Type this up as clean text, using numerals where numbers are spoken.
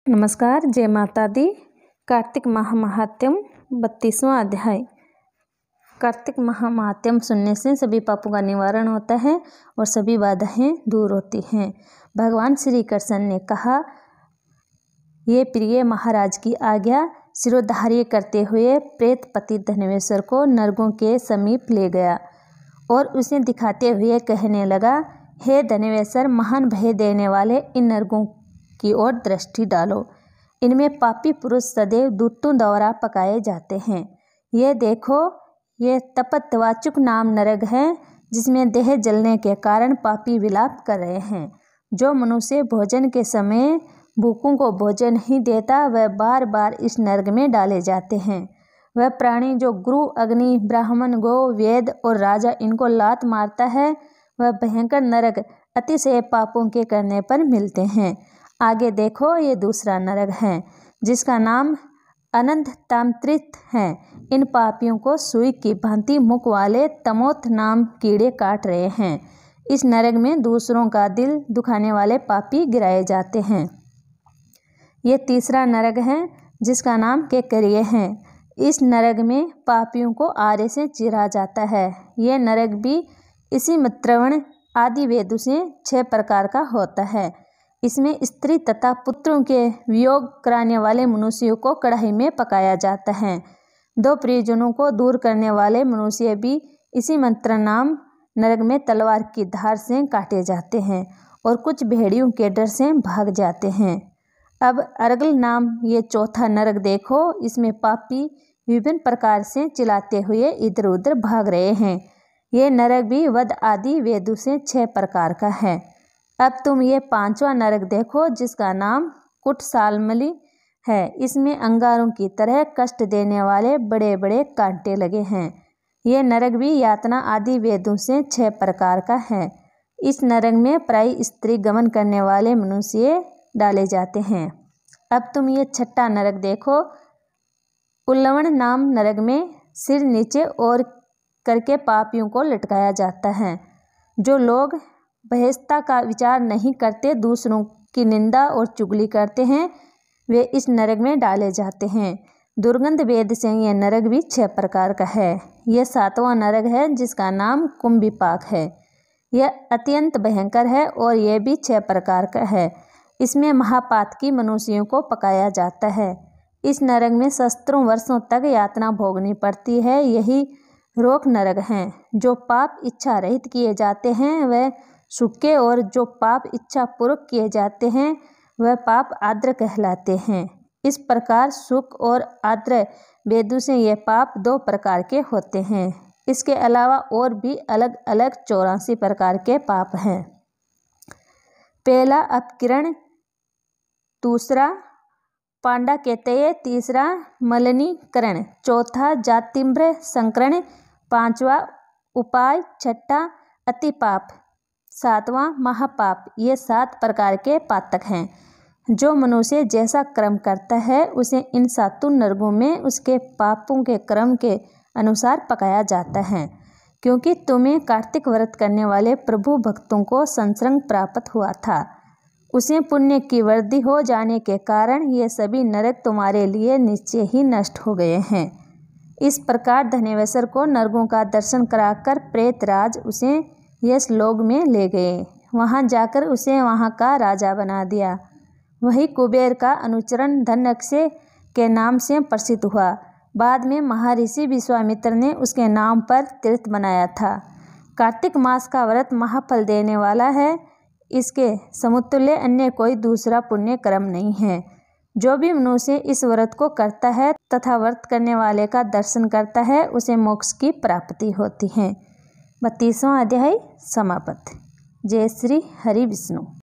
नमस्कार, जय माता दी। कार्तिक महात्म्य 32वां अध्याय। कार्तिक महात्म्य सुनने से सभी पापों का निवारण होता है और सभी बाधाएं दूर होती हैं। भगवान श्री कृष्ण ने कहा, ये प्रिय महाराज की आज्ञा शिरोधार्य करते हुए प्रेतपति धन्वेश्वर को नरकों के समीप ले गया और उसे दिखाते हुए कहने लगा, हे धन्वेश्वर, महान भय देने वाले इन नरकों की ओर दृष्टि डालो। इनमें पापी पुरुष सदैव दूतों द्वारा पकाए जाते हैं। ये देखो, ये तपतवाचुक नाम नरक है, जिसमें देह जलने के कारण पापी विलाप कर रहे हैं। जो मनुष्य भोजन के समय भूखों को भोजन नहीं देता, वह बार बार इस नरक में डाले जाते हैं। वह प्राणी जो गुरु, अग्नि, ब्राह्मण, गौ, वेद और राजा इनको लात मारता है, वह भयंकर नरक अतिशय पापों के करने पर मिलते हैं। आगे देखो, ये दूसरा नरक है, जिसका नाम अनंत तामत्रित है। इन पापियों को सुई की भांति मुख वाले तमोथ नाम कीड़े काट रहे हैं। इस नरक में दूसरों का दिल दुखाने वाले पापी गिराए जाते हैं। ये तीसरा नरक है, जिसका नाम केकरिय है। इस नरक में पापियों को आरे से चीरा जाता है। यह नरक भी इसी मित्रवण आदि वेदों से 6 प्रकार का होता है। इसमें स्त्री तथा पुत्रों के वियोग कराने वाले मनुष्यों को कढ़ाई में पकाया जाता है। 2 प्रियजनों को दूर करने वाले मनुष्य भी इसी मंत्र नाम नरक में तलवार की धार से काटे जाते हैं और कुछ भेड़ियों के डर से भाग जाते हैं। अब अर्गल नाम ये चौथा नरक देखो। इसमें पापी विभिन्न प्रकार से चिल्लाते हुए इधर उधर भाग रहे हैं। ये नरक भी वध आदि वेदों से 6 प्रकार का है। अब तुम ये 5वां नरक देखो, जिसका नाम कुटसालमली है। इसमें अंगारों की तरह कष्ट देने वाले बड़े बड़े कांटे लगे हैं। ये नरक भी यातना आदि वेदों से 6 प्रकार का है। इस नरक में प्राय स्त्री गमन करने वाले मनुष्य डाले जाते हैं। अब तुम ये 6वां नरक देखो। उल्लवण नाम नरक में सिर नीचे और करके पापियों को लटकाया जाता है। जो लोग बहेस्ता का विचार नहीं करते, दूसरों की निंदा और चुगली करते हैं, वे इस नरक में डाले जाते हैं। दुर्गंध वेद से यह नरक भी 6 प्रकार का है। यह 7वां नरक है, जिसका नाम कुंभिपाक है। यह अत्यंत भयंकर है और यह भी 6 प्रकार का है। इसमें महापातकी मनुष्यों को पकाया जाता है। इस नरक में सहस्त्रों वर्षों तक यातना भोगनी पड़ती है। यही रोक नरक हैं। जो पाप इच्छा रहित किए जाते हैं वह सुखे, और जो पाप इच्छा पूर्वक किए जाते हैं वह पाप आद्र कहलाते हैं। इस प्रकार सुख और आद्र वेदों से ये पाप 2 प्रकार के होते हैं। इसके अलावा और भी अलग अलग 84 प्रकार के पाप हैं। पहला अपकिरण, दूसरा पांडाकेतय, तीसरा मलिनीकरण, चौथा जातिम्र संकरण, 5वां उपाय, 6वां अतिपाप, 7वां महापाप। ये 7 प्रकार के पातक हैं। जो मनुष्य जैसा कर्म करता है, उसे इन 7 नरकों में उसके पापों के क्रम के अनुसार पकाया जाता है। क्योंकि तुम्हें कार्तिक व्रत करने वाले प्रभु भक्तों को संसर्ग प्राप्त हुआ था, उसे पुण्य की वृद्धि हो जाने के कारण ये सभी नरक तुम्हारे लिए निश्चय ही नष्ट हो गए हैं। इस प्रकार धन्वेश्वर को नरकों का दर्शन कराकर प्रेतराज उसे यश लोक में ले गए। वहां जाकर उसे वहां का राजा बना दिया। वही कुबेर का अनुचरण धनअक्षय के नाम से प्रसिद्ध हुआ। बाद में महर्षि विश्वामित्र ने उसके नाम पर तीर्थ बनाया था। कार्तिक मास का व्रत महाफल देने वाला है। इसके समतुल्य अन्य कोई दूसरा पुण्य कर्म नहीं है। जो भी मनुष्य इस व्रत को करता है तथा व्रत करने वाले का दर्शन करता है, उसे मोक्ष की प्राप्ति होती है। 32वां अध्याय समाप्त। जय श्री हरि विष्णु।